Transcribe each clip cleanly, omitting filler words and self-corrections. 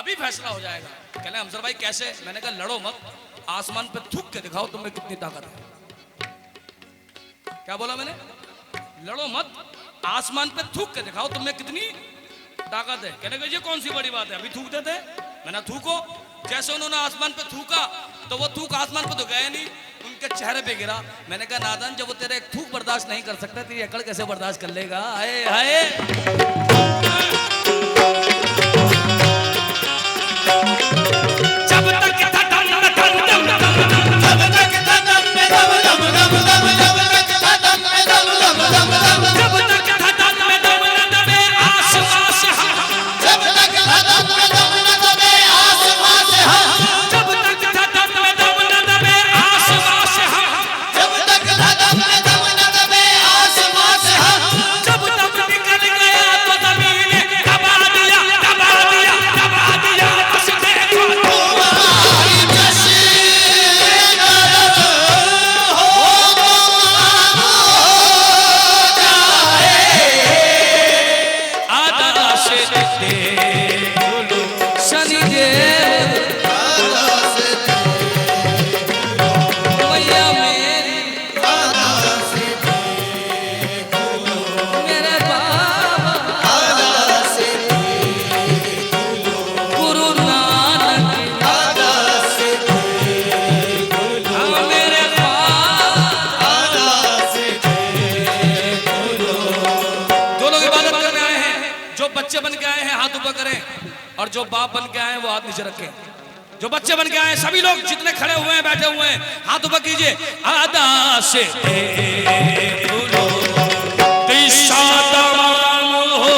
अभी फैसला हो जाएगा। कहले हमसर भाई कैसे? मैंने कहा लड़ो मत, आसमान पे थूक के दिखाओ तुम्हें कितनी ताकत है। क्या बोला मैंने? लड़ो मत, आसमान पे थूक के दिखाओ तुम्हें कितनी ताकत है। कहने का ये कौन सी बड़ी बात है, अभी थूक देते। मैंने थूको। जैसे उन्होंने आसमान पे थूका तो वो थूक आसमान पे तो गया नहीं, उनके चेहरे पे गिरा। मैंने कहा नादान, जब वो तेरे एक थूक बर्दाश्त नहीं कर सकता तेरी अकड़ कैसे बर्दाश्त कर लेगा? हाय हाय। जब तक और जो बाप बन के आए हैं वो हाथ नीचे रखें। जो बच्चे बन के आए हैं सभी लोग जितने खड़े हुए हैं बैठे हुए हैं हाथ ऊपर कीजिए। आदा से बोलो दिशा तमाम हो।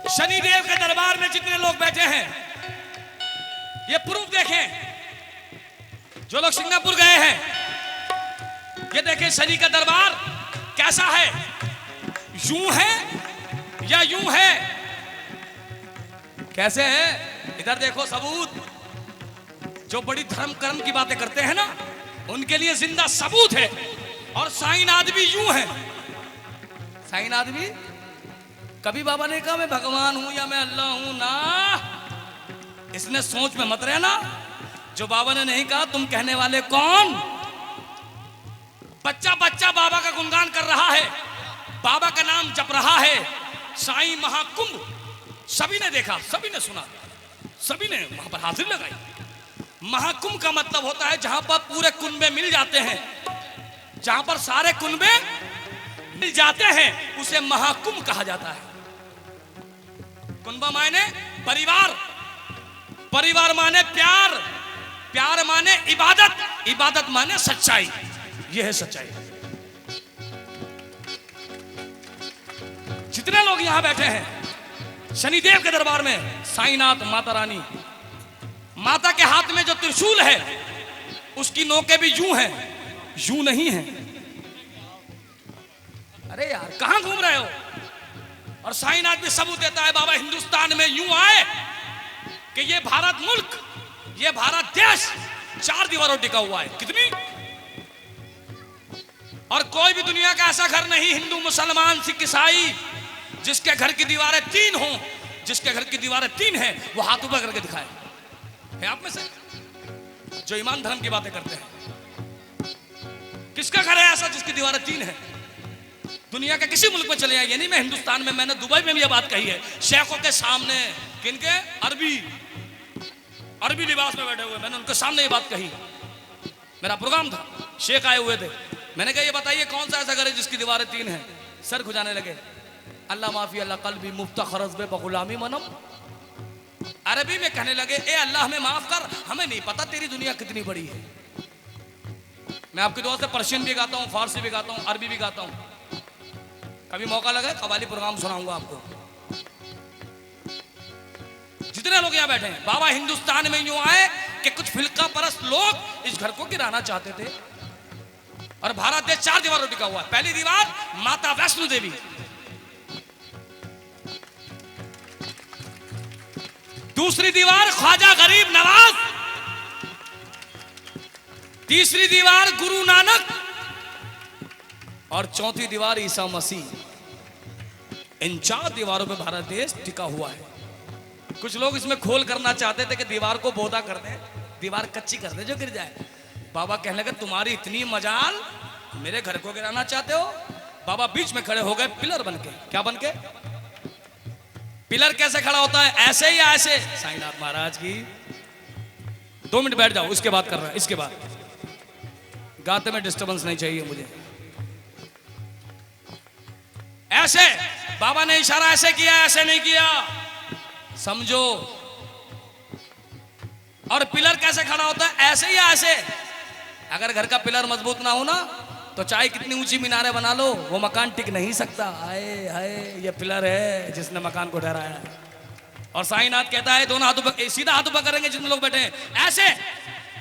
शनिदेव के दरबार में जितने लोग बैठे हैं ये प्रूफ देखें। जो लोग सिंगापुर गए हैं ये देखें शनि का दरबार कैसा है, यूं है या यूं है, कैसे है? इधर देखो सबूत। जो बड़ी धर्म कर्म की बातें करते हैं ना उनके लिए जिंदा सबूत है। और साईनाथ भी यूं है। साईनाथ भी कभी बाबा ने कहा मैं भगवान हूं या मैं अल्लाह हूं ना, इसने सोच में मत रहना। जो बाबा ने नहीं कहा तुम कहने वाले कौन? बच्चा बच्चा बाबा का गुणगान कर रहा है, बाबा का नाम जप रहा है। साईं महाकुंभ सभी ने देखा, सभी ने सुना, सभी ने वहां पर हाजिर लगाई। महाकुंभ का मतलब होता है जहां पर पूरे कुनबे मिल जाते हैं, जहां पर सारे कुनबे मिल जाते हैं उसे महाकुंभ कहा जाता है। कुनबा माने परिवार, परिवार माने प्यार, प्यार माने इबादत, इबादत माने सच्चाई। यह है सच्चाई। जितने लोग यहां बैठे हैं शनिदेव के दरबार में, साईनाथ, माता रानी, माता के हाथ में जो त्रिशूल है उसकी नोकें भी यूं हैं, यूं नहीं है। अरे यार कहां घूम रहे हो? और साईनाथ भी सबूत देता है, बाबा हिंदुस्तान में यूं आए कि ये भारत मुल्क, ये भारत देश 4 दीवारों टिका हुआ है। कितनी? और कोई भी दुनिया का ऐसा घर नहीं, हिंदू, मुसलमान, सिख, ईसाई, जिसके घर की दीवारें 3 हों, जिसके घर की दीवारें 3 हैं वो हाथ ऊपर करके दिखाए। है आप में से जो ईमान धर्म की बातें करते हैं? किसका घर है ऐसा जिसकी दीवारें 3 हैं? दुनिया के किसी मुल्क में चले जाए, ये नहीं मैं हिंदुस्तान में, मैंने दुबई में भी ये बात कही है, शेखों के सामने, किनके? अरबी लिबास में बैठे हुए, मैंने उनके सामने ये बात कही। मेरा प्रोग्राम था, शेख आए हुए थे, मैंने कहा ये बताइए कौन सा ऐसा घर है जिसकी दीवारें 3 हैं? सर खुजाने लगे। अल्लाह माफी अल्लाह कल्बी मुफ्ता खरज बे बगुलामी मनम। अरबी में कहने लगे, ए अल्लाह हमें माफ कर, हमें नहीं पता तेरी दुनिया कितनी बड़ी है। मैं आपकी दुआ से पर्शियन भी गाता हूँ, फारसी भी गाता हूँ, अरबी भी गाता हूँ। कभी मौका लगा कव्वाली प्रोग्राम सुनाऊंगा आपको। जितने लोग यहाँ बैठे हैं, बाबा हिंदुस्तान में यूं आए कि कुछ फिल्का परस्त लोग इस घर को गिराना चाहते थे और भारत देश 4 दीवारों टिका हुआ है। पहली दीवार माता वैष्णो देवी, दूसरी दीवार ख्वाजा गरीब नवाज, तीसरी दीवार गुरु नानक और चौथी दीवार ईसा मसीह। इन 4 दीवारों पे भारत देश टिका हुआ है। कुछ लोग इसमें खोल करना चाहते थे कि दीवार को बोधा कर दे, दीवार कच्ची कर दे जो गिर जाए। बाबा कहने लगे तुम्हारी इतनी मजाल, मेरे घर को गिराना चाहते हो? बाबा बीच में खड़े हो गए पिलर बनके। क्या बनके? पिलर कैसे खड़ा होता है? ऐसे या ऐसे? साईनाथ महाराज की 2 मिनट बैठ जाओ, इसके बाद कर रहा है। इसके बाद गाते में डिस्टर्बेंस नहीं चाहिए मुझे। ऐसे बाबा ने इशारा ऐसे किया, ऐसे नहीं किया, समझो। और पिलर कैसे खड़ा होता है? ऐसे या ऐसे? अगर घर का पिलर मजबूत ना हो ना तो चाहे कितनी ऊंची मीनारें बना लो वो मकान टिक नहीं सकता। हाय हाय ये पिलर है जिसने मकान को ठहराया है। और साईनाथ कहता है दोनों हाथों पर, सीधा हाथ ऊपर करेंगे जितने लोग बैठे हैं, ऐसे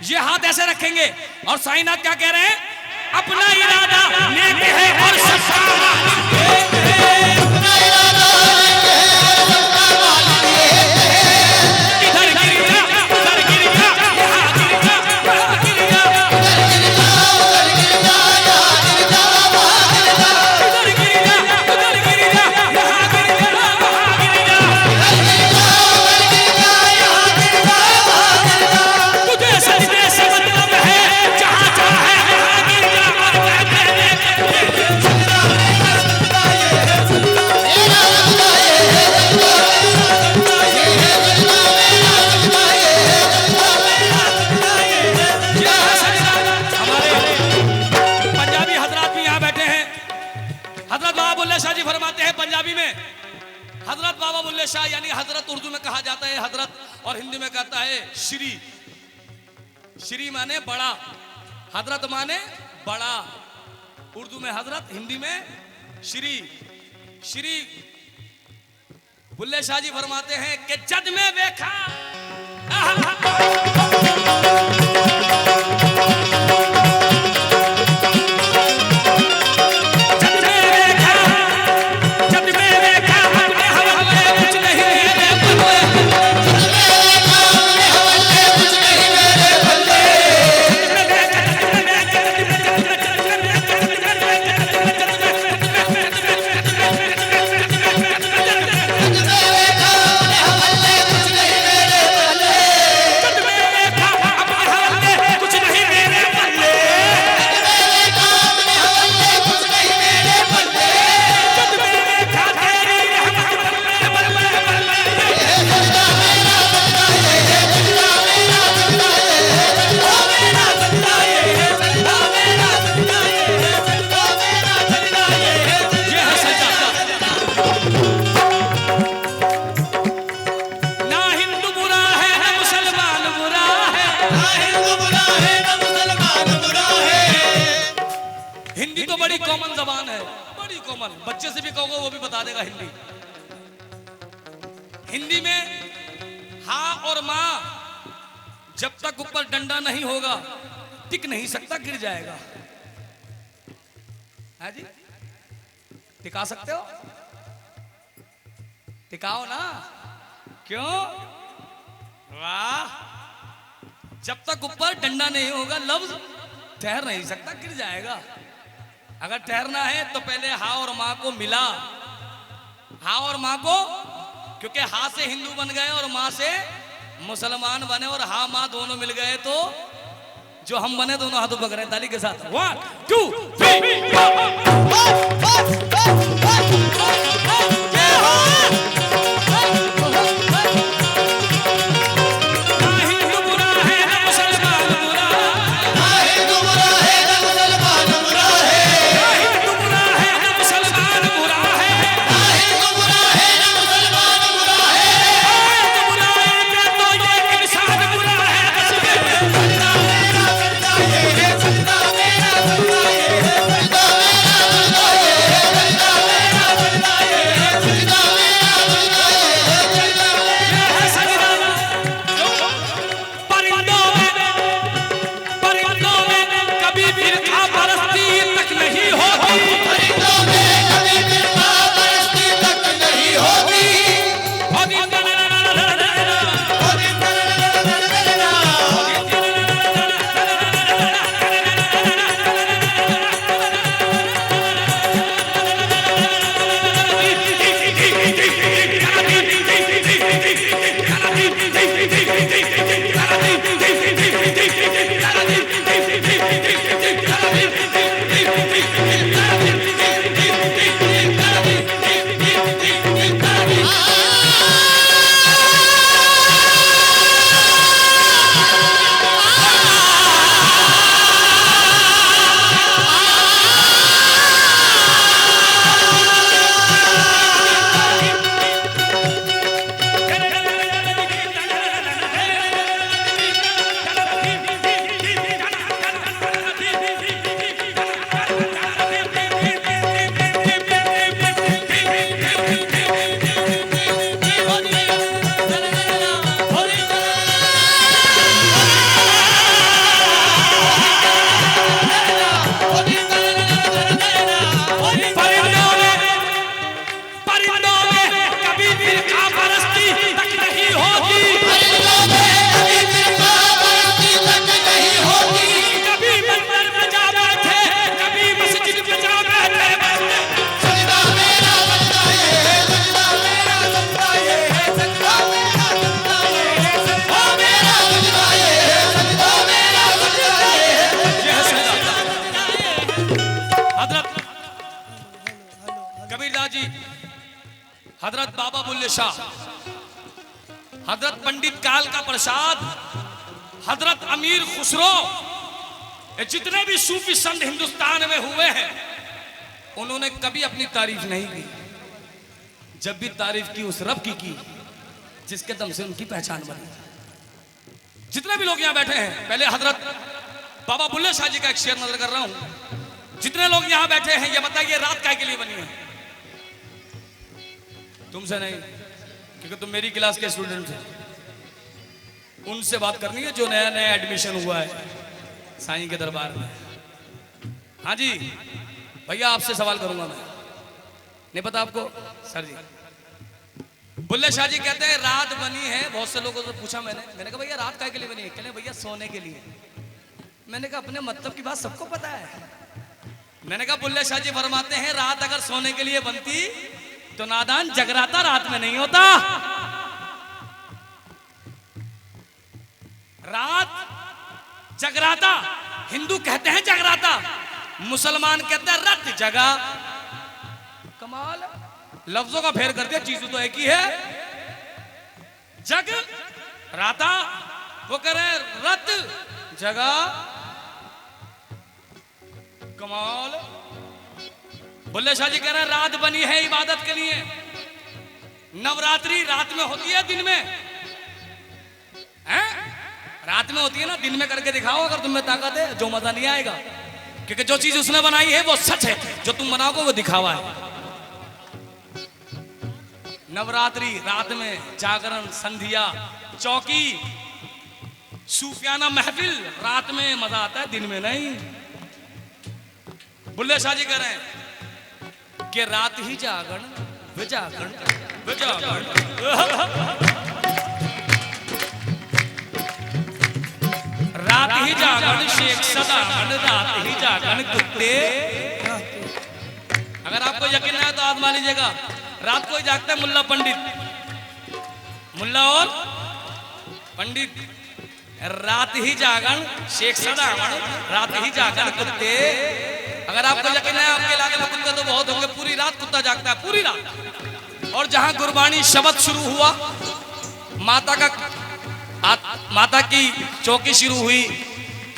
ये हाथ ऐसे रखेंगे। और साईनाथ क्या कह रहे हैं? अपना इरादा नेक है और सच्चा हजरत बाबा बुल्ले शाह, यानी हजरत उर्दू में कहा जाता है हजरत, और हिंदी में कहता है श्री। श्री माने बड़ा, हजरत माने बड़ा। उर्दू में हजरत, हिंदी में श्री। श्री बुल्ले शाह जी फरमाते हैं कि जद में देखा हिंदू बुरा है ना मुसलमान बुरा है। हिंदी तो बड़ी कॉमन जबान है, बड़ी कॉमन, बच्चे से भी कहोगे वो भी बता देगा हिंदी। हिंदी में हाँ और माँ जब तक ऊपर डंडा नहीं होगा टिक नहीं सकता, गिर जाएगा। है जी, टिका सकते हो? टिकाओ ना, क्यों? वाह, जब तक ऊपर डंडा नहीं होगा लफ्ज ठहर नहीं सकता, गिर जाएगा। अगर ठहरना है तो पहले हा और माँ को मिला, हा और माँ को, क्योंकि हा से हिंदू बन गए और माँ से मुसलमान बने, और हा माँ दोनों मिल गए तो जो हम बने, दोनों हाथों पकड़ रहे हैं ताली के साथ। 1 2 हजरत बाबा बुल्ले शाह, हजरत पंडित काल का प्रसाद, हजरत अमीर खुसरो, ये जितने भी सूफी संत हिंदुस्तान में हुए हैं उन्होंने कभी अपनी तारीफ नहीं की। जब भी तारीफ की उस रब की जिसके दम से उनकी पहचान बनी। जितने भी लोग यहाँ बैठे हैं, पहले हजरत बाबा बुल्ले शाह जी का एक शेर नजर कर रहा हूं। जितने लोग यहाँ बैठे हैं ये बताइए रात काय के लिए बनी है? तुमसे नहीं, क्योंकि तुम मेरी क्लास के स्टूडेंट हो। उनसे बात करनी है जो नया नया एडमिशन हुआ है साईं के दरबार में। हाँ जी भैया, आपसे सवाल करूंगा मैं, नहीं पता आपको? सर जी, बुल्ले शाह जी कहते हैं रात बनी है। बहुत से लोगों से पूछा मैंने कहा भैया रात काय के लिए बनी है? कहते भैया सोने के लिए। मैंने कहा अपने मतलब की बात सबको पता है। मैंने कहा बुल्ले शाह जी फरमाते हैं रात अगर सोने के लिए बनती तो नादान जगराता रात में नहीं होता। रात जगराता, हिंदू कहते हैं जगराता, मुसलमान कहते हैं रत जगा। कमाल, लफ्जों का फेर कर दिया, चीज तो एक ही है। जग राता, वो कह रहे रत जगा। कमाल। बुल्ले शाह जी कह रहे हैं रात बनी है इबादत के लिए। नवरात्रि रात में होती है दिन में? हैं? रात में होती है ना, दिन में करके दिखाओ अगर तुम में ताकत है, जो मजा नहीं आएगा। क्योंकि जो चीज उसने बनाई है वो सच है, जो तुम बनाओगे वो दिखावा है। नवरात्रि रात में जागरण, संधिया, चौकी, सूफियाना महफिल रात में मजा आता है, दिन में नहीं। बुल्ले शाह जी कह रहे हैं कि रात ही जागरण विजागरण विजागरण, रात ही जागरण शेख सदागण, रात ही जागरण कुत्ते। अगर आपको यकीन है तो आजमा लीजिएगा। रात को ही जागता है मुल्ला पंडित, मुल्ला और पंडित। रात ही जागरण शेख सदागण, रात ही जागरण कुत्ते। अगर आपको यकीन है आपके इलाके में कुत्ते तो बहुत होंगे, पूरी रात कुत्ता जागता है, पूरी रात। और जहां गुरबानी शब्द शुरू हुआ, माता की चौकी शुरू हुई,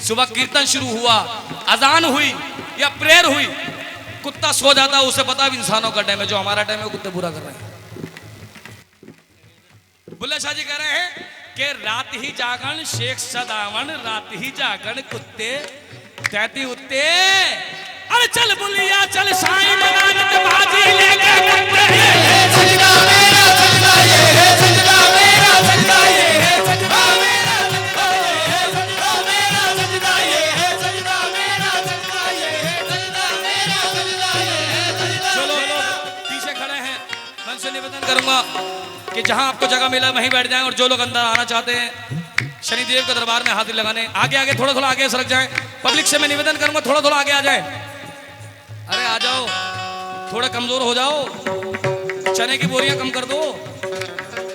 सुबह कीर्तन शुरू हुआ, अजान हुई या प्रेयर हुई, कुत्ता सो जाता है। उसे पता है इंसानों का टाइम है, जो हमारा टाइम है कुत्ते पूरा कर रहे हैं। बुल्ले शाह जी कह रहे हैं कि रात ही जागरण शेख सदावन, रात ही जागरण कुत्ते कहती उत्ते। अरे चल बुलिया चल साईं बनारत बाजी लेके सजदा मेरा सजदा ये है, सजदा मेरा सजदा ये है, सजदा मेरा सजदा ये है, सजदा मेरा सजदा ये है, सजदा मेरा सजदा ये है, सजदा मेरा सजदा ये है, सजदा। जो लोग पीछे खड़े हैं मैं उनसे निवेदन करूंगा कि जहां आपको जगह मिला वहीं बैठ जाएं, और जो लोग अंदर आना चाहते हैं शनिदेव के दरबार में हाजिर लगाने, आगे आगे थोड़ा थोड़ा आगे सरक जाएं। पब्लिक से मैं निवेदन करूंगा थोड़ा थोड़ा आगे आ जाए। अरे आ जाओ, थोड़ा कमजोर हो जाओ, चने की बोरियां कम कर दो,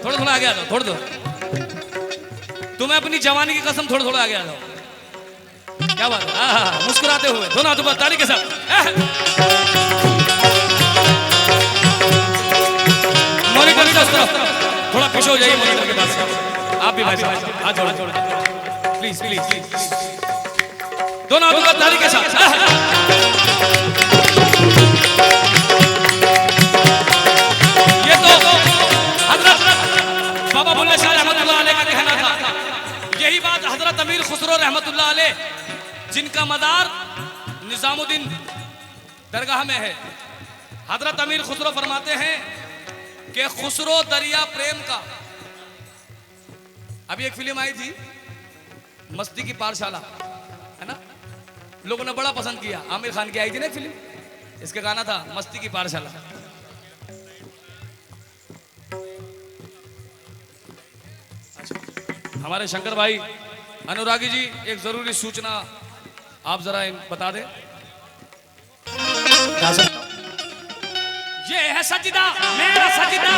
थोड़ा थोड़ा आगे आ जाओ, थोड़ा थोड़ा। तुम्हें अपनी जवानी की कसम, थोड़ा थोड़ा आगे आ जाओ। क्या बात है, मुस्कुराते हुए दोनों हाथों ताली के साथ। मॉनिटर की तरफ थोड़ा पीछे हो जाइए, मॉनिटर के पास। आप भी भाई साहब हाथ जोड़ो, प्लीज प्लीज प्लीज, दोनों हाथों पर ताली के साथ। ये तो हजरत बाबा बुल्ले शाह रहमतुल्लाह अलैह का कहना था। यही बात हजरत अमीर खुसरो रहमतुल्लाह अलैह, जिनका मदार निजामुद्दीन दरगाह में है, हजरत अमीर खुसरो फरमाते हैं कि खुसरो दरिया प्रेम का। अभी एक फिल्म आई थी मस्ती की पाठशाला, है ना, लोगों ने बड़ा पसंद किया। आमिर खान की आई थी ना फिल्म, इसका गाना था मस्ती की पाठशाला। हमारे शंकर भाई अनुरागी जी एक जरूरी सूचना आप जरा बता दें। ये है सजदा मेरा सजदा,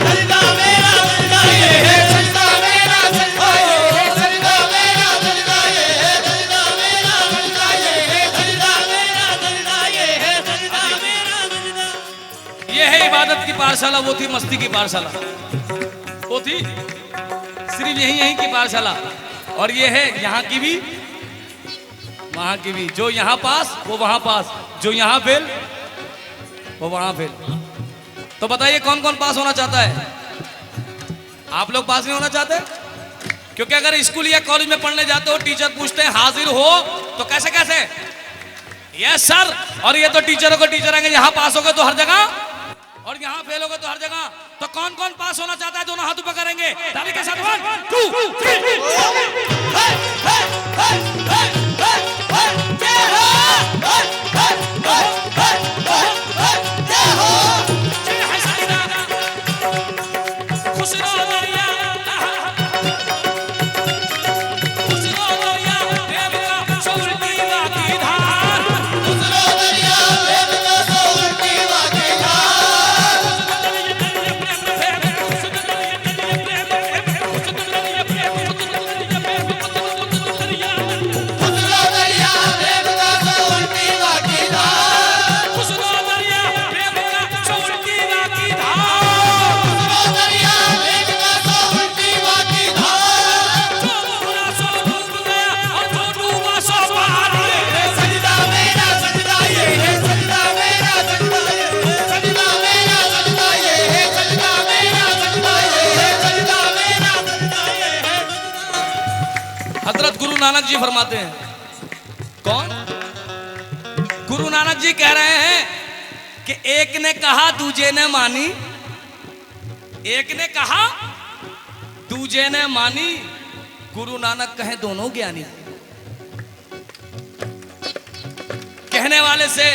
सजदा मेरा सजदा ये है, सजदा मेरा सजदा ये है, सजदा मेरा सजदा ये है, सजदा मेरा सजदा ये है, सजदा मेरा सजदा ये है, सजदा मेरा सजदा। ये है इबादत की पाठशाला, वो थी मस्ती की पाठशाला, वो थी सिर्फ यहीं की पाठशाला। और ये है यहाँ की भी वहां की भी, जो यहाँ पास वो वहां पास, जो यहाँ फेल वो वहां फेल। तो बताइए कौन कौन पास होना चाहता है? आप लोग पास नहीं होना चाहते? क्योंकि अगर स्कूल या कॉलेज में पढ़ने जाते हो, टीचर पूछते हैं हाजिर हो, तो कैसे कैसे यस सर, और ये तो टीचरों को टीचर आएंगे, यहाँ पास होगे तो हर जगह और यहाँ फेल होगे तो हर जगह। तो कौन कौन पास होना चाहता है? दोनों हाथ ऊपर करेंगे ताली के साथ। 1 2 3 हजरत गुरु नानक जी फरमाते हैं, कौन? गुरु नानक जी कह रहे हैं कि एक ने कहा दूजे ने मानी, एक ने कहा दूजे ने मानी, गुरु नानक कहे दोनों ज्ञानी। कहने वाले से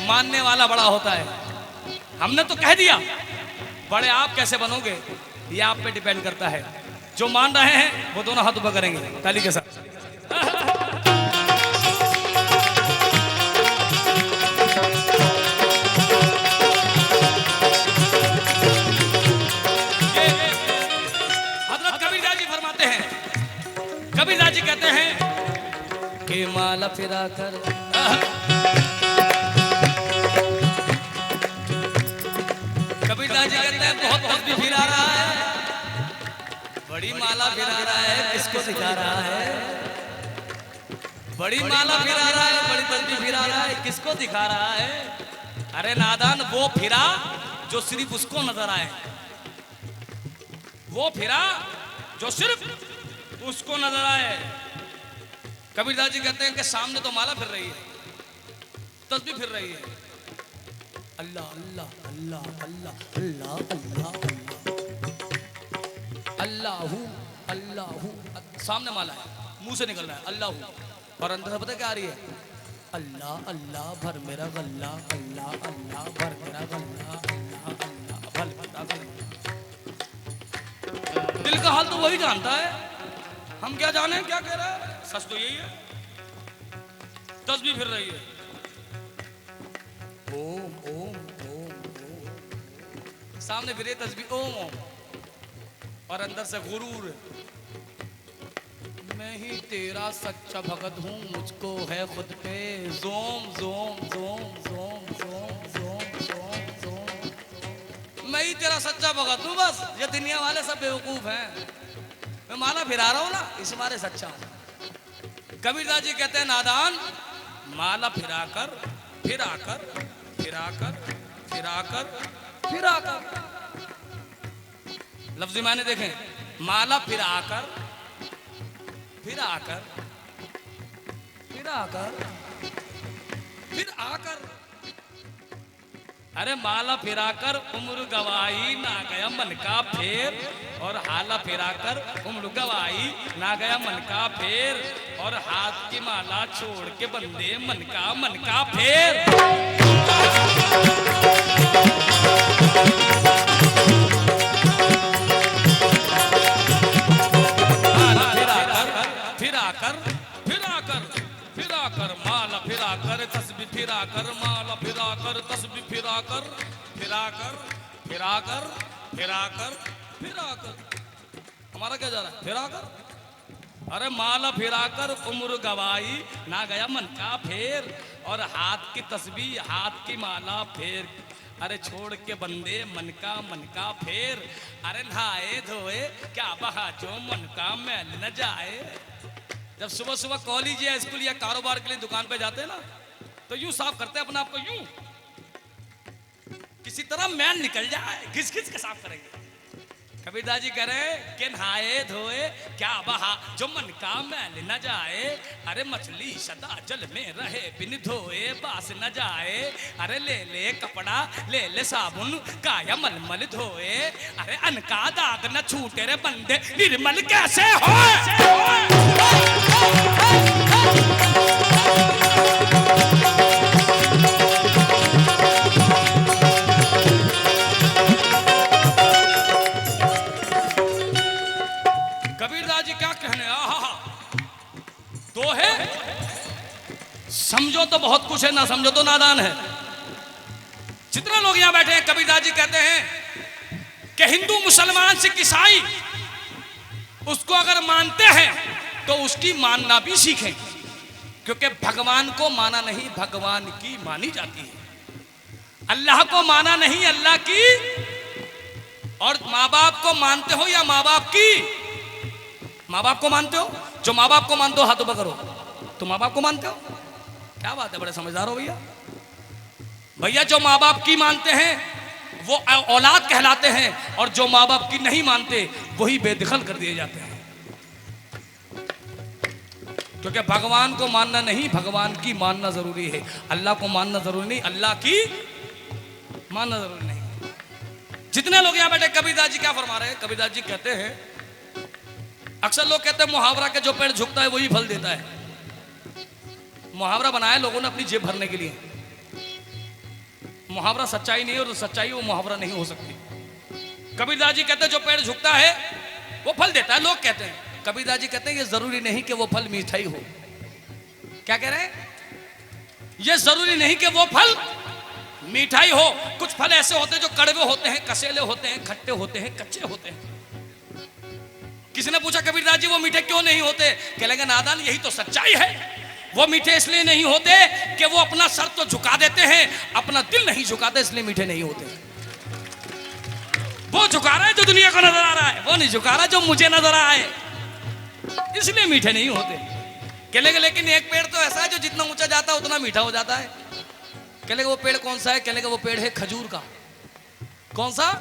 मानने वाला बड़ा होता है। हमने तो कह दिया, बड़े आप कैसे बनोगे ये आप पे डिपेंड करता है। जो मान रहे हैं वो दोनों हाथ ऊपर करेंगे ताली के साथ। हजरत कबीरदास जी फरमाते हैं, कबीरदास जी कहते हैं कि माला फिरा कर, कबीरदास जी कहते हैं बहुत तस्बीह फिरा रहा है, बड़ी माला फिरा रहा है, किसको सिखा रहा है? बड़ी माला फिरा रहा है, बड़ी तस्बीह फिरा रहा है, किसको दिखा रहा है? अरे नादान, वो फिरा जो सिर्फ उसको नजर आए, वो फिरा जो सिर्फ उसको नजर आए। कबीरदास जी कहते हैं कि सामने तो माला फिर रही है, तस्बीह फिर रही है, अल्लाह अल्लाह अल्लाह अल्लाह अल्लाह अल्लाह अल्लाह अल्लाह, सामने माला है, मुंह से निकल रहा है अल्लाह, और अंदर से पता क्या आ रही है? अल्लाह अल्लाह भर मेरा गल्ला, अल्लाह अल्लाह भर मेरा गल्ला, अल्लाह अल्लाह भर मेरा गल्ला। दिल का हाल तो वही जानता है, हम क्या जाने क्या कह रहा है। सच तो यही है, तस्बीह फिर रही है, ओम ओम ओम ओम, सामने फिरे तस्बीह ओम ओम, और अंदर से गुरूर, मैं ही तेरा सच्चा भगत हूँ, मुझको है खुद पे जोम जोम जोम जोम जोम जोम जोम जोम, मैं ही तेरा सच्चा भगत हूँ। बस ये दुनिया वाले सब बेवकूफ हैं, मैं माला फिरा रहा हूँ ना, इस मारे सच्चा हूँ। कबीरदास जी कहते हैं नादान, माला फिराकर फिराकर फिराकर फिराकर फिराकर, लफ्ज़ी माने देखें, माला फिराकर फिराकर फिराकर फिर आकर, अरे माला फिराकर उम्र गवाई ना गया मन का फेर, और हाला फिराकर उम्र गवाई ना गया मन का फेर, और हाथ की माला छोड़ के बंदे मन का फेर। फिराकर फिराकर फिराकर माला फिराकर तस्बीह फिराकर माला फिराकर तस्बीह फिराकर फिराकर फिराकर फिराकर फिराकर, हमारा क्या जा रहा है? फिराकर, अरे माला फिराकर उम्र गवाई ना गया मन का फेर, और हाथ की तस्बीह हाथ की माला फेर, अरे छोड़ के बंदे मन का फेर, अरे नहाए धोए क्या बहा जो मन का मैल न जाए। जब सुबह सुबह कॉलेज या स्कूल या कारोबार के लिए दुकान पे जाते हैं ना, तो यूं साफ करते हैं अपने आप को, यूं किसी तरह मैल निकल जाए, घिस घिस के साफ करेंगे। कबीरदास जी कह रहे हैं कि नहाए धोए क्या बहा जो मन का मैल न जाए, अरे मछली सदा जल में रहे बिन धोए बास न जाए, अरे ले ले कपड़ा ले ले साबुन काया मलमल धोए, अरे अन का दाग न छूटे रे बंदे निर्मल कैसे हो। कबीरदास जी क्या कहने, आहा दो है, समझो तो बहुत कुछ है, ना समझो तो नादान है। जितने लोग यहां बैठे हैं, कबीरदास जी कहते हैं कि हिंदू मुसलमान सिख ईसाई उसको अगर मानते हैं तो उसकी मानना भी सीखें, क्योंकि भगवान को माना नहीं, भगवान की मानी जाती है। अल्लाह को माना नहीं, अल्लाह की। और माँ बाप को मानते हो या माँ बाप की? माँ बाप को मानते हो? जो माँ बाप को मानते हो हाथों पर करो। तो माँ बाप को मानते हो? क्या बात है, बड़े समझदार हो भैया। भैया जो माँ बाप की मानते हैं वो औलाद कहलाते हैं, और जो माँ बाप की नहीं मानते वही बेदखल कर दिए जाते हैं। क्योंकि भगवान को मानना नहीं, भगवान की मानना जरूरी है। अल्लाह को मानना जरूरी नहीं, अल्लाह की मानना जरूरी नहीं। जितने लोग यहाँ बैठे, कबीरदास जी क्या फरमा रहे हैं? कबीरदास जी कहते हैं, अक्सर लोग कहते हैं मुहावरा के जो पेड़ झुकता है वही फल देता है। मुहावरा बनाया लोगों ने अपनी जेब भरने के लिए। मुहावरा सच्चाई नहीं है, और सच्चाई वो मुहावरा नहीं हो सकती। कबीरदास जी कहते हैं जो पेड़ झुकता है वो फल देता है। लोग कहते हैं, कबीरदास जी कहते हैं ये जरूरी नहीं कि वो फल मीठा ही हो। क्या कह रहे हैं? ये जरूरी नहीं कि वो फल मीठा ही हो। कुछ फल ऐसे होते हैं जो कड़वे होते हैं, कसेले होते हैं, खट्टे होते हैं, कच्चे होते हैं। किसी ने पूछा कबीरदास जी वो मीठे क्यों नहीं होते? कह लगे नादान, यही तो सच्चाई है। वो मीठे इसलिए नहीं होते कि वो अपना सर तो झुका देते हैं, अपना दिल नहीं झुकाते, इसलिए मीठे नहीं होते। वो झुका रहा है जो दुनिया को नजर आ रहा है, वो नहीं झुका रहा जो मुझे नजर आए, इसलिए मीठे नहीं होते। कह लगे लेकिन एक पेड़ तो ऐसा है जो जितना ऊंचा जाता है उतना मीठा हो जाता है। कह लगे वो पेड़ कौन सा है? कह लगे वो पेड़ है खजूर का। कौन सा?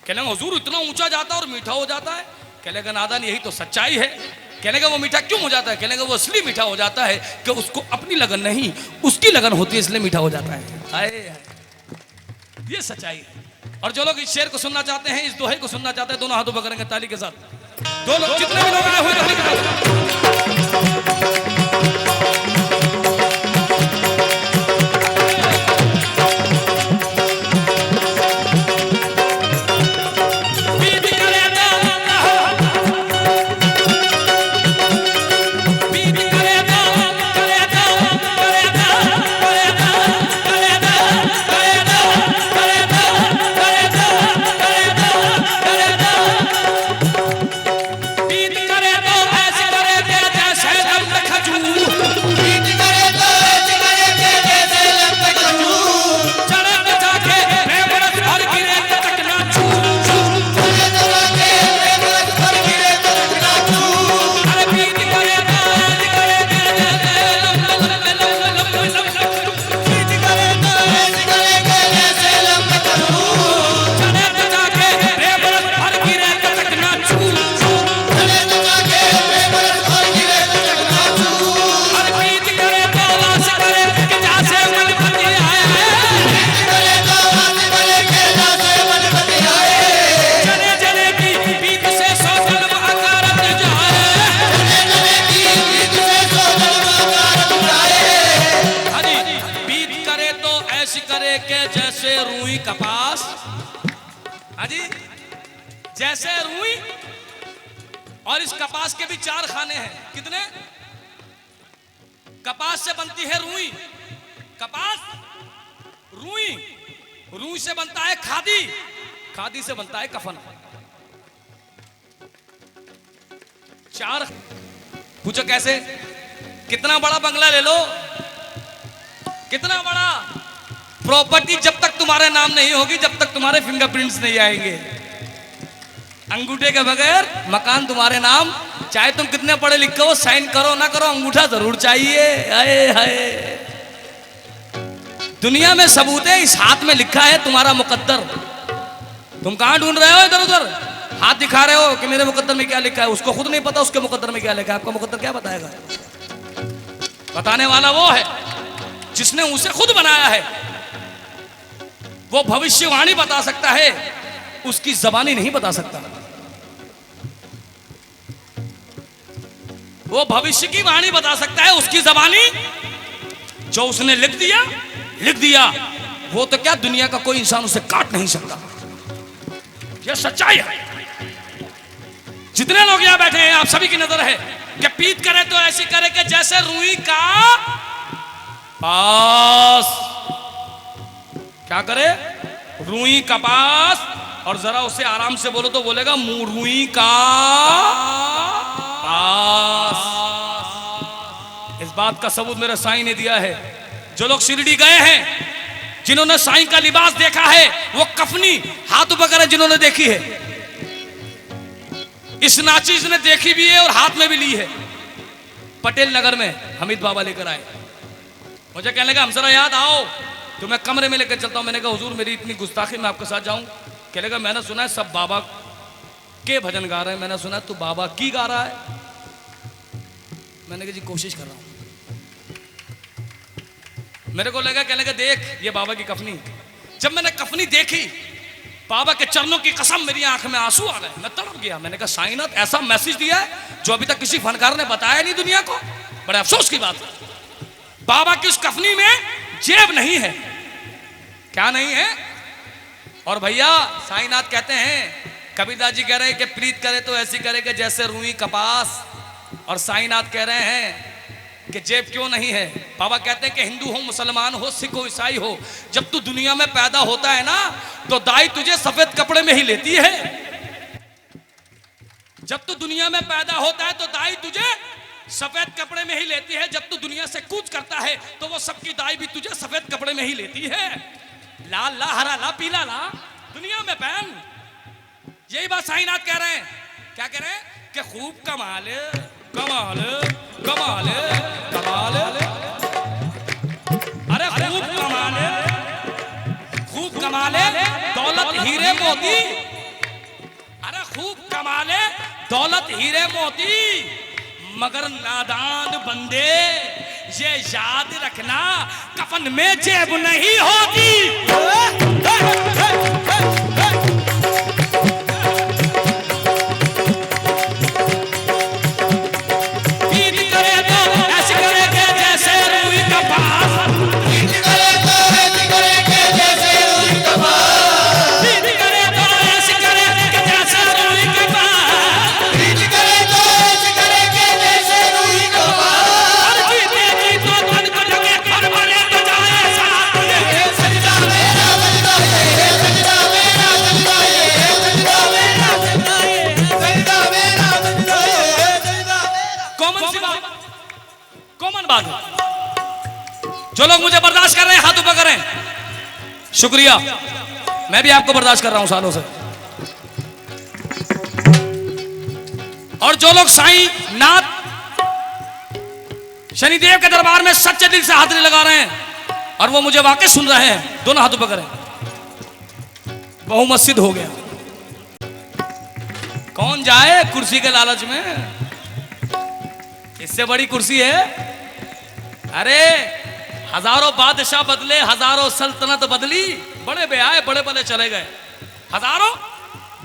कह लगे हुजूर इतना ऊंचा जाता है और मीठा हो जाता है। कह लगे नादान, यही तो सच्चाई है। कहने का वो मीठा क्यों हो जाता है? कहने का वो इसलिए मीठा हो जाता है कि उसको अपनी लगन नहीं, उसकी लगन होती है, इसलिए मीठा हो जाता है। हाय, ये सच्चाई है। और जो लोग इस शेर को सुनना चाहते हैं, इस दोहे को सुनना चाहते हैं, दोनों हाथों पकड़ेंगे ताली के साथ। दो लोग, जितने भी लोग आए हुए कपास, हाजी जैसे रुई, और इस कपास के भी 4 खाने हैं। कितने? कपास से बनती है रुई, कपास, रुई, रुई से बनता है खादी, खादी से बनता है कफन। 4। पूछो कैसे? कितना बड़ा बंगला ले लो, कितना बड़ा प्रॉपर्टी, जब तक तुम्हारे नाम नहीं होगी, जब तक तुम्हारे फिंगरप्रिंट्स नहीं आएंगे, अंगूठे के बगैर मकान तुम्हारे नाम, चाहे तुम कितने पढ़े लिखे हो, साइन करो ना करो, अंगूठा जरूर चाहिए। हाय हाय, दुनिया में सबूत है, इस हाथ में लिखा है तुम्हारा मुकद्दर। तुम कहां ढूंढ रहे हो इधर उधर, हाथ दिखा रहे हो कि मेरे मुकद्दर में क्या लिखा है, उसको खुद नहीं पता उसके मुकद्दर में क्या लिखा है। आपका मुकद्दर क्या बताएगा? बताने वाला वो है जिसने उसे खुद बनाया है। वो भविष्यवाणी बता सकता है, उसकी जबानी नहीं बता सकता। वो भविष्य की वाणी बता सकता है, उसकी जबानी जो उसने लिख दिया, वो तो क्या दुनिया का कोई इंसान उसे काट नहीं सकता। ये सच्चाई है। जितने लोग यहां बैठे हैं, आप सभी की नजर है कि पीत करे तो ऐसी करे कि जैसे रुई का पास। क्या करे? रुई का पास। और जरा उसे आराम से बोलो तो बोलेगा रुई का पास। इस बात का सबूत मेरे साईं ने दिया है। जो लोग शिरडी गए हैं, जिन्होंने साईं का लिबास देखा है, वो कफनी हाथ वगैरह जिन्होंने देखी है, इस नाचीज ने देखी भी है और हाथ में भी ली है। पटेल नगर में हमीद बाबा लेकर आए, मुझे कहने लगा हम जरा याद आओ तो मैं कमरे में लेकर चलता हूं। मैंने कहा हुजूर मेरी इतनी गुस्ताखी मैं आपके साथ जाऊं? कहने लगा मैंने सुना है सब बाबा के भजन गा रहे हैं, मैंने सुना है तू बाबा की गा रहा है। मैंने कहा जी कोशिश कर रहा हूं। मेरे को लगा, कहने लगा देख ये बाबा की कफनी। जब मैंने कफनी देखी, बाबा के चरणों की कसम, मेरी आंख में आंसू आ गए, मैं तड़प गया। मैंने कहा साईनाथ ऐसा मैसेज दिया है जो अभी तक किसी फनकार ने बताया नहीं दुनिया को। बड़े अफसोस की बात है, बाबा की उस कफनी में जेब नहीं है। क्या नहीं है? और भैया साईनाथ कहते हैं, कबीरदास जी कह रहे हैं कि प्रीत करे तो ऐसी करे कि जैसे रुई कपास। और साईनाथ कह रहे हैं कि जेब क्यों नहीं है। बाबा कहते हैं कि हिंदू हो, मुसलमान हो, सिख हो, ईसाई हो, जब तू दुनिया में पैदा होता है ना तो दाई तुझे सफेद कपड़े में ही लेती है। जब तू दुनिया में पैदा होता है तो दाई तुझे सफेद कपड़े में ही लेती है। जब तू दुनिया से कूच करता है तो वो सबकी दाई भी तुझे सफेद कपड़े में ही लेती है। लाल ला, हरा ला, पीला ला, दुनिया में पहन। यही बात साईनाथ कह रहे हैं। क्या कह रहे हैं? कि खूब कमाल कमाल कमाल कमाल, अरे खूब कमाले दौलत हीरे मोती, अरे खूब कमाले दौलत हीरे मोती, मगर नादान बंदे ये याद रखना कफन में जेब नहीं होती। जो लोग मुझे बर्दाश्त कर रहे हैं हाथ ऊपर करें, शुक्रिया। मैं भी आपको बर्दाश्त कर रहा हूं सालों से। और जो लोग साईं नाथ शनिदेव के दरबार में सच्चे दिल से हाजिरी लगा रहे हैं और वो मुझे वाकई सुन रहे हैं, दोनों हाथ ऊपर करें। बहुमस्जिद हो गया। कौन जाए कुर्सी के लालच में? इससे बड़ी कुर्सी है। अरे हजारों बादशाह बदले, हजारों सल्तनत बदली, बड़े बे आए बड़े बड़े चले गए। हजारों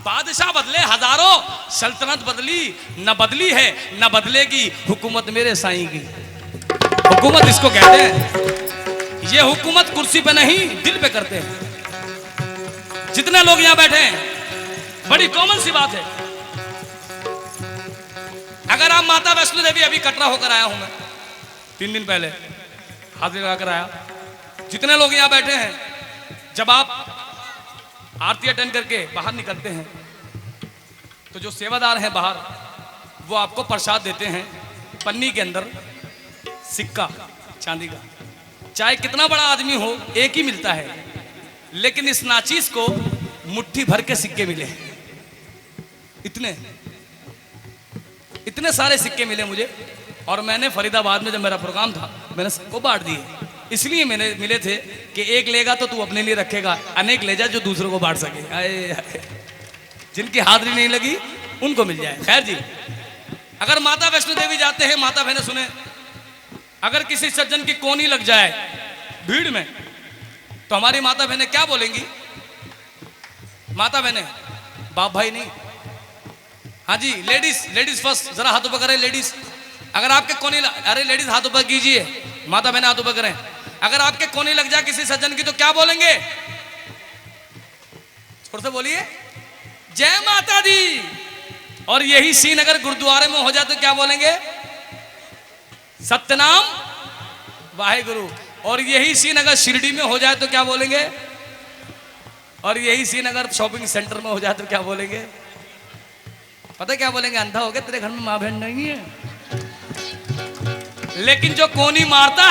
बादशाह बदले, हजारों सल्तनत बदली, न बदली है न बदलेगी हुकूमत मेरे साईं की। हुकूमत इसको कहते हैं। ये हुकूमत कुर्सी पे नहीं दिल पे करते हैं। जितने लोग यहां बैठे हैं, बड़ी कॉमन सी बात है। अगर आप माता वैष्णो देवी, अभी कटरा होकर आया हूं मैं 3 दिन पहले, हाजिर लगाकर आया। जितने लोग यहां बैठे हैं, जब आप आरती अटेंड करके बाहर निकलते हैं तो जो सेवादार हैं बाहर, वो आपको प्रसाद देते हैं पन्नी के अंदर, सिक्का चांदी का। चाहे कितना बड़ा आदमी हो, एक ही मिलता है। लेकिन इस नाचीज को मुट्ठी भर के सिक्के मिले। इतने सारे सिक्के मिले मुझे। और मैंने फरीदाबाद में जब मेरा प्रोग्राम था, मैंने सबको बांट दिए। इसलिए मैंने मिले थे कि एक लेगा तो तू अपने लिए रखेगा, अनेक ले जा जो दूसरों को बांट सके। जिनकी हाजिरी नहीं लगी उनको मिल जाए। खैर जी, अगर माता वैष्णो देवी जाते हैं, माता बहने सुने, अगर किसी सज्जन की कोनी लग जाए भीड़ में तो हमारी माता बहने क्या बोलेंगी? माता बहने, बाप भाई नहीं। हाँ जी, लेडीज फर्स्ट, जरा हाथ ऊपर करें लेडीज। अगर आपके कोनी अरे लेडीज हाथ ऊपर कीजिए, माता बहने हाथ ऊपर करें। अगर आपके कोनी लग जाए किसी सज्जन की तो क्या बोलेंगे? थोड़ा सा बोलिए, जय माता दी। और यही सीन अगर गुरुद्वारे में हो जाए तो क्या बोलेंगे? सत्यनाम वाहेगुरु। और यही सीन अगर शिरडी में हो जाए तो क्या बोलेंगे? और यही सीन अगर शॉपिंग सेंटर में हो जाए तो क्या बोलेंगे? पता क्या बोलेंगे? अंधा हो गया, तेरे घर में मां बहन नहीं है। लेकिन जो कोनी मारता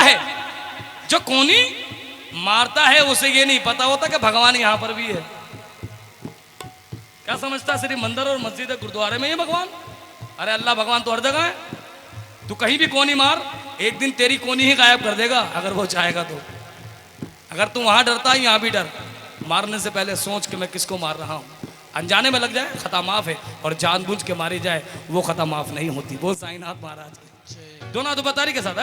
है, उसे ये नहीं पता होता कि भगवान यहां पर भी है। क्या समझता? सिर्फ मंदिर और मस्जिद गुरुद्वारे में ही भगवान? अरे अल्लाह भगवान तो हर जगह है। तू कहीं भी कोनी मार, एक दिन तेरी कोनी ही गायब कर देगा अगर वो चाहेगा तो। अगर तू वहां डरता है, यहां भी डर। मारने से पहले सोच के मैं किसको मार रहा हूं। अनजाने में लग जाए खता माफ है, और जानबूझ के मारी जाए वो खता माफ नहीं होती। वो साईनाथ महाराज दोनों तो बतारी के साथ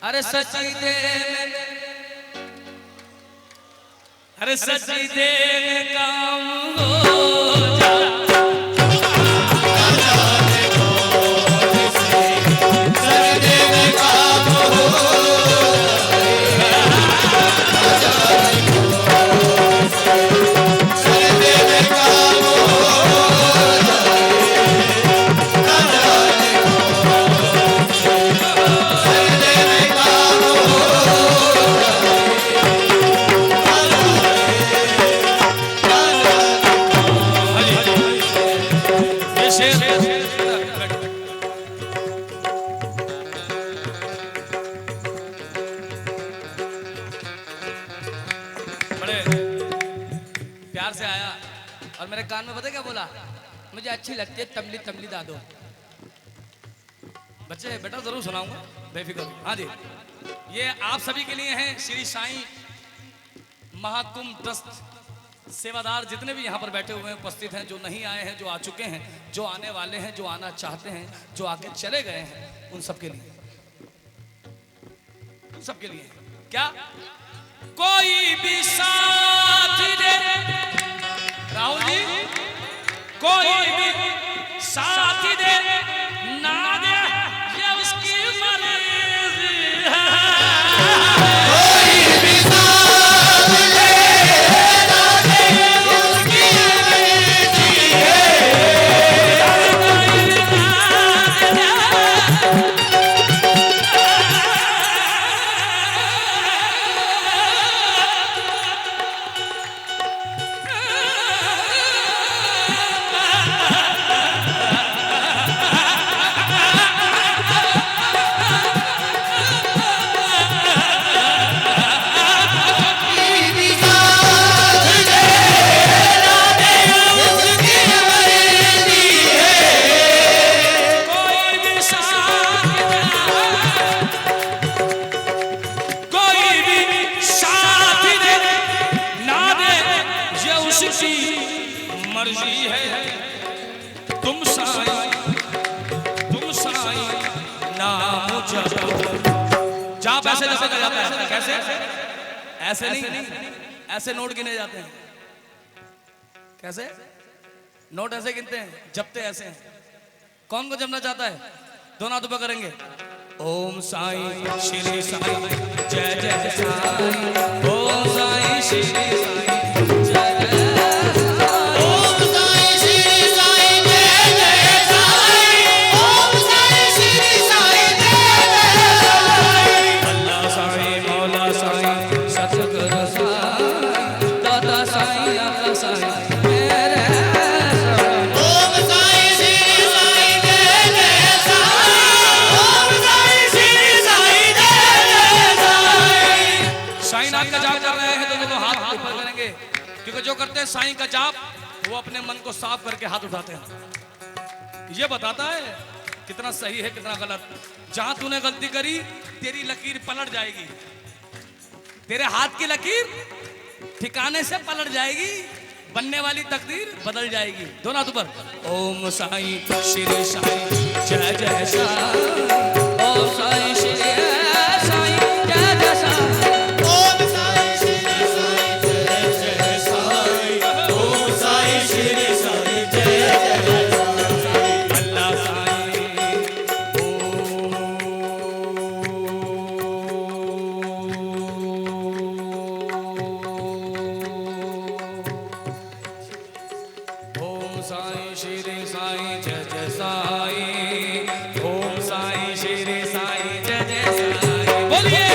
अरे सच्ची दे अरे सच्ची दे काम हो जा प्यार से आया और मेरे कान में पता क्या बोला, मुझे अच्छी लगती है तमली तमली दादो। बच्चे बेटा जरूर सुनाऊंगा, बेफिक्र। हाँ जी, ये आप सभी के लिए हैं श्री साईं महाकुंभ ट्रस्ट सेवादार जितने भी यहाँ पर बैठे हुए हैं, उपस्थित हैं, जो नहीं आए हैं, जो आ चुके हैं, जो आने वाले हैं, जो आना चाहते हैं, जो आके चले गए हैं, उन सबके लिए, उन सबके लिए क्या कोई भी साथ दे राहुल जी, कोई भी साथ दे ना दे ये उसकी मर्जी है। कोई भी साथ दे ना दे उसकी मर्जी है। मर्जी है तुम साईं नाम जाप ऐसे जपा जाता है। कैसे? ऐसे नहीं, ऐसे नोट गिने जाते हैं। कैसे नोट ऐसे गिनते हैं, जपते ऐसे हैं। कौन को जपना चाहता है? दोनों हाथ ऊपर करेंगे। ओम साईं श्री साईं जय जय साईं, ओम साईं श्री साईं जय जय। क्योंकि जो करते हैं साईं का जाप, वो अपने मन को साफ करके हाथ उठाते हैं। ये बताता है कितना सही है कितना गलत। जहां तूने गलती करी तेरी लकीर पलट जाएगी, तेरे हाथ की लकीर ठिकाने से पलट जाएगी, बनने वाली तकदीर बदल जाएगी। दोनों हाथ ऊपर। ओम साईं श्री साईं जय जय साईं, ओम साईं श्री साईं जय जय साईं, ओम साईं श्री साईं जय जय साईं, ओम साईं श्री साईं जय जय साईं, अल्लाह साईं ओम साईं श्री साईं जय जय साईं, ओम साईं श्री साईं जय जय साईं। बोलिए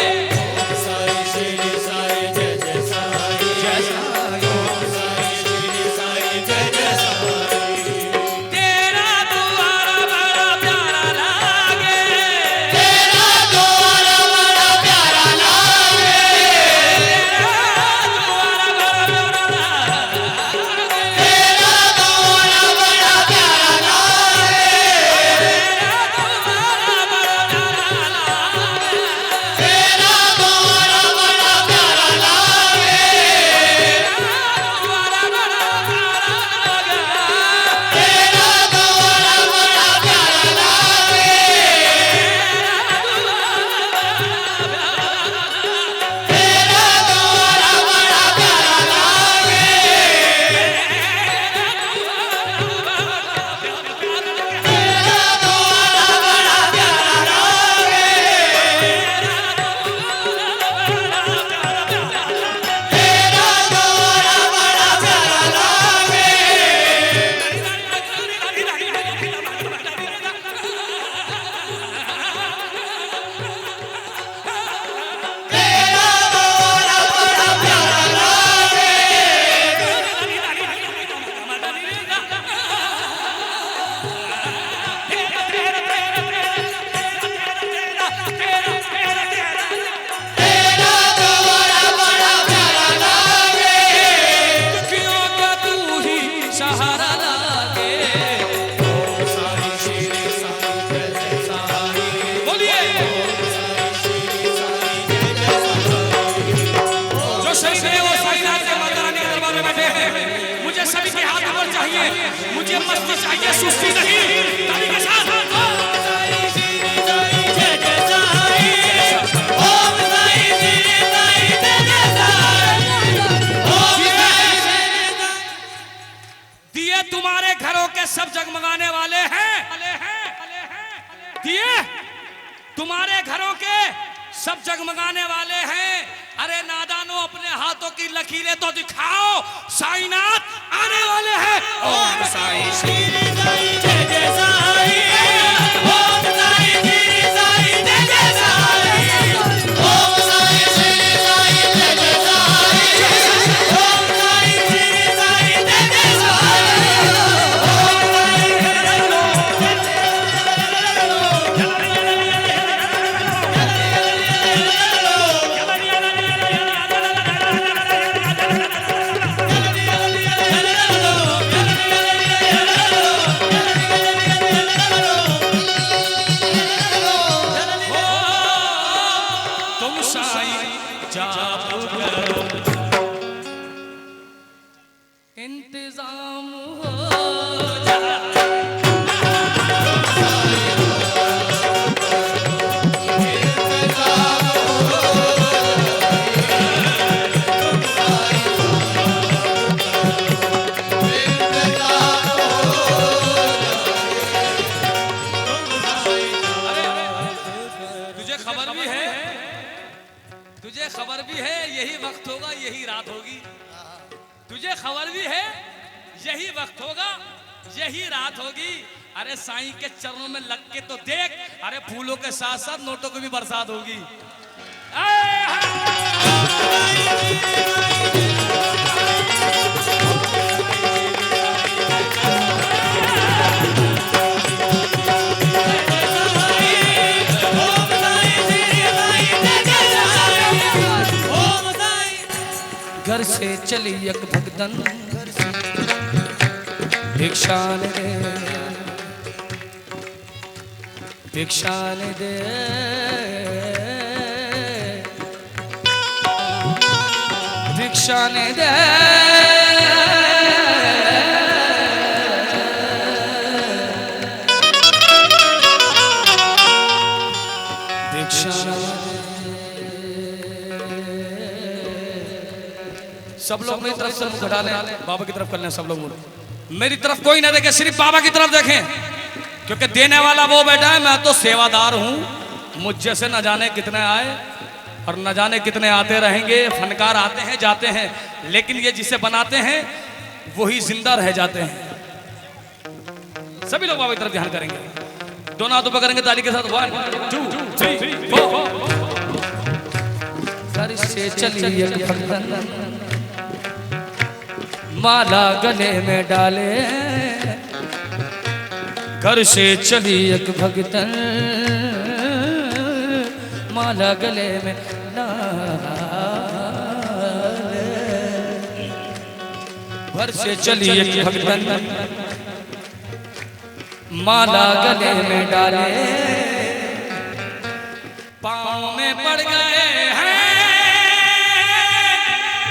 ओम साईं श्री साईं जय जय साईं, जय साईं। ओम साईं श्री साईं जय जय साईं, तेरा द्वारा बड़ा प्यारा लागे, तेरा द्वारा बड़ा प्यारा लागे, तेरा द्वारा बड़ा प्यारा लागे, तेरा द्वारा बड़ा प्यारा लागे, तेरा द्वारा बड़ा प्यारा लागे, तेरा द्वारा बड़ा प्यारा लागे, द्वारा बड़ा प्यारा लागे, तेरा द्वारा बड़ा प्यारा लागे, तेरा द्वारा बड़ा प्यारा लागे, तेरा द्वारा बड़ा प्यारा लागे, तेरा द्वारा बड़ा प्यारा लागे, तेरा द्वारा बड़ा प्यारा लागे, तेरा द्वारा बड़ा प्यारा लागे, दुखियों का तू ही सहारा लागे। ओम साईं श्री साईं जय जय साईं, बोलिए ओम साईं श्री साईं जय जय साईं, जो शहीद है वो साईनाथ के माता रानी के दरबार में बैठे हैं। मुझे सभी के हाथ ऊपर चाहिए, मुझे मस्ती चाहिए, सुस्ती नहीं। ताली के साथ ओम साईं श्री साईं जय जय साईं, ओम साईं श्री साईं जय जय साईं, ओम साईं श्री साईं, दिए तुम्हारे घरों के सब जगमगाने वाले हैं। दिए तुम्हारे घरों के सब जगमगाने वाले हैं। अरे नादानो अपने हाथों की लकीरें तो दिखाओ, साईनाथ आने वाले हैं। ओम साईं श्री श्री साईं जय जय साईं, ओम साईं श्री साईं जय जय साईं, ओम साईं श्री साईं जय जय साईं, ओम साईं श्री साईं जय जय साईं, ओम तुम साईं जाप करो, इंतजाम हो जाए। तुझे खबर भी है, तुझे खबर भी है यही वक्त होगा, यही रात होगी। तुझे खबर भी है यही वक्त होगा, यही रात होगी। अरे साईं के चरणों में लग के तो देख, अरे फूलों के साथ साथ नोटों की भी बरसात होगी। घर से चली एक भगदन भिक्षा ने दे, भिक्षा ने दे। भिक्षा ने दे सब लोग मेरी तरफ से मुंह घटा लें, बाबा की तरफ कर लें सब लोग मुंह। मेरी तरफ कोई ना देखे, सिर्फ बाबा की तरफ देखें, क्योंकि देने वाला वो बैठा है, मैं तो सेवादार हूं। मुझ जैसे न जाने कितने आए और न जाने कितने आते रहेंगे। फनकार आते हैं जाते हैं, लेकिन ये जिसे बनाते हैं वही जिंदा रह जाते हैं। सभी लोग बाबा की तरफ ध्यान करेंगे, दोनों हाथों पर करेंगे ताली के साथ। 1 2 3 4। घर से चली माला गले में डाले, घर से चली एक भगतन माला गले में डाले। घर से चली एक भगतन माला गले में डाले, पाँव में पड़ गए हैं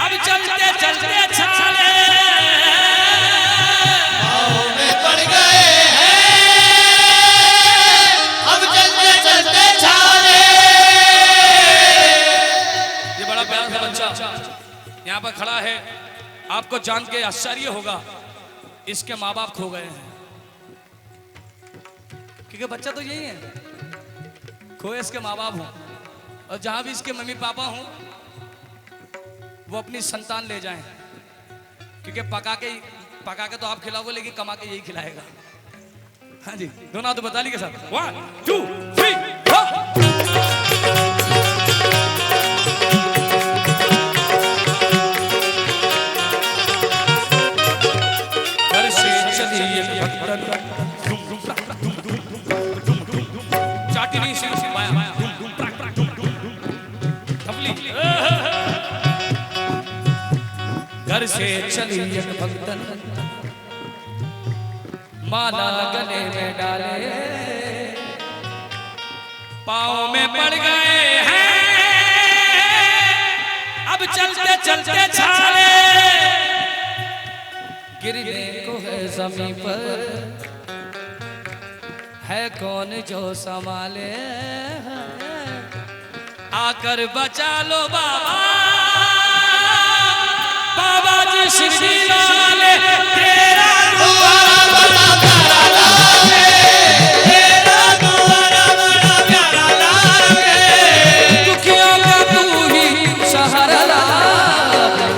अब चलते चलते छाले। पाँव में पड़ गए हैं अब चलते चलते छाले। ये बड़ा प्यारा सा बच्चा यहाँ पर खड़ा है, आपको जान के आश्चर्य होगा इसके माँ बाप खो गए हैं। क्योंकि बच्चा तो यही है, खोए इसके माँ बाप हों, और जहां भी इसके मम्मी पापा हों वो अपनी संतान ले जाएं, क्योंकि पका के तो आप खिलाओगे, लेकिन कमा के यही खिलाएगा। हाँ जी, दोनों हाथ बता ली के साथ। 1 2 3 4। घर से चली एक भगतन चाटी नहीं सी बाया घर से चली एक भगतन माला गले में डाले, पाँव में पड़ गए हैं अब चलते चलते छाले। गिरने को है जमीन पर है कौन जो संभाले, आकर बचा लो बाबा, बाबा जी शिरडी वाले तेरा द्वारा बड़ा प्यारा लागे, तेरा द्वारा बड़ा प्यारा लागे, दुखियों का तू ही सहारा लागे।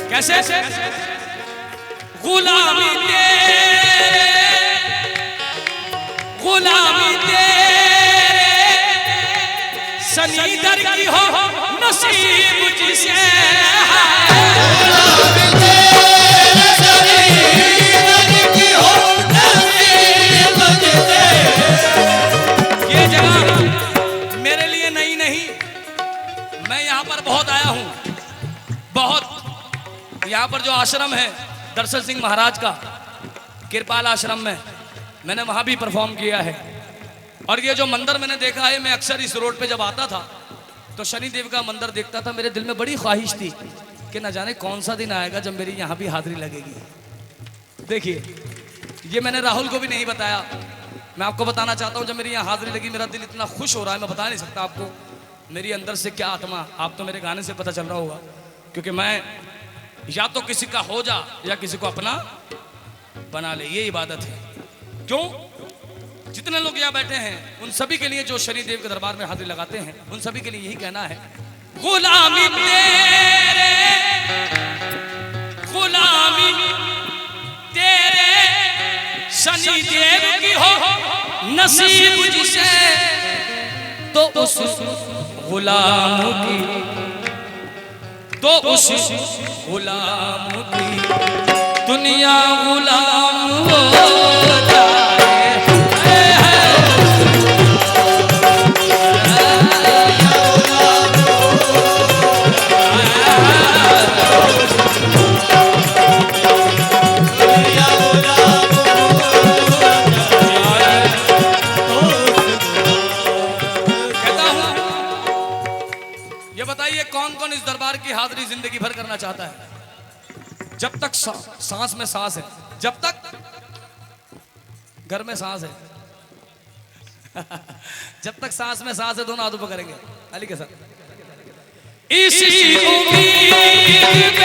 कैसे गुलामी तेरे सनीदर की हो नसीब जिसे, गुलामी तेरे सनीदर की हो नसीब जिसे। ये जगह मेरे लिए नई नहीं, मैं यहाँ पर बहुत आया हूँ, बहुत। यहाँ पर जो आश्रम है दर्शन सिंह महाराज का, कृपाल आश्रम में, मैंने वहाँ भी परफॉर्म किया है। और ये जो मंदिर मैंने देखा है, मैं अक्सर इस रोड पे जब आता था तो शनि देव का मंदिर देखता था। मेरे दिल में बड़ी ख्वाहिश थी कि न जाने कौन सा दिन आएगा जब मेरी यहाँ भी हाजिरी लगेगी। देखिए, ये मैंने राहुल को भी नहीं बताया, मैं आपको बताना चाहता हूँ। जब मेरी यहाँ हाजिरी लगी मेरा दिल इतना खुश हो रहा है, मैं बता नहीं सकता आपको मेरी अंदर से क्या आत्मा। आप तो मेरे गाने से पता चल रहा होगा, क्योंकि मैं या तो किसी का हो जा या किसी को अपना बना ले, ये इबादत है। क्यों? जितने लोग यहाँ बैठे हैं उन सभी के लिए, जो शनि देव के दरबार में हाजिरी लगाते हैं, उन सभी के लिए यही कहना है, गुलामी तेरे शनि देव की हो नसीब जिसे, तो उस गुलाम की, तो उस गुलाम की दुनिया गुलाम हो जाए। कौन कौन इस दरबार की हाजिरी जिंदगी भर करना चाहता है? जब तक सांस में सांस है, जब तक घर में सांस है जब तक सांस में सांस है, दोनों हाथों पर करेंगे अली के साथ। इसी उम्मीद